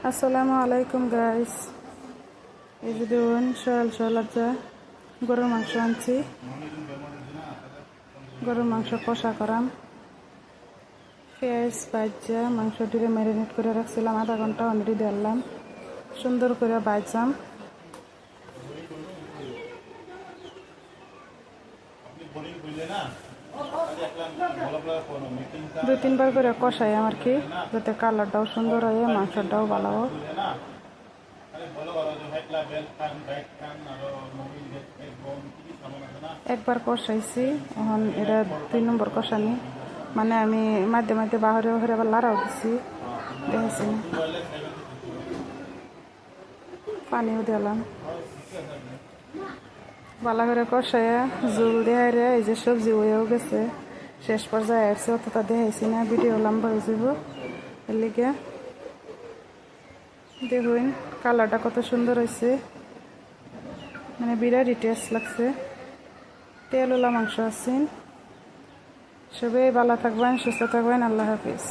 আসসালামু আলাইকুম গাইস। এই যে দেখুন সকাল সকাল আজকে গরুর মাংস আনছি। গরুর মাংস কষা করাম, পেঁয়াজ ভাজা মাংসটিকে ম্যারিনেট করে রাখছিলাম আধা ঘন্টা, অলরেডি দিলাম সুন্দর করে ভাজাম। দুই তিনবার করে কষাই আমার কি, যাতে কালারটাও সুন্দর হয়, মাংসটাও ভালো হয়। একবার কষাইছি, এখন এটা 2 নম্বর কষানি, মানে আমি মাঝে মাঝে বাহরে বাহরে আবার লাড়াও দিছি, দেখেছি পানিও দিলাম। ভালো করে কষাইয়া জল দেওয়া রে, এই যে সবজি হয়েও গেছে, শেষ পর্যায়ে আসছে, অতটা দেখাইছি না, ভিডিও লম্বা হয়ে যাব। এর লিগে দেখুন কালারটা কত সুন্দর হয়েছে, মানে বিরাটই টেস্ট লাগছে। তেলওয়ালা মাংস আছেন। সবাই ভালো থাকবেন, সুস্থ থাকবেন। আল্লাহ হাফিজ।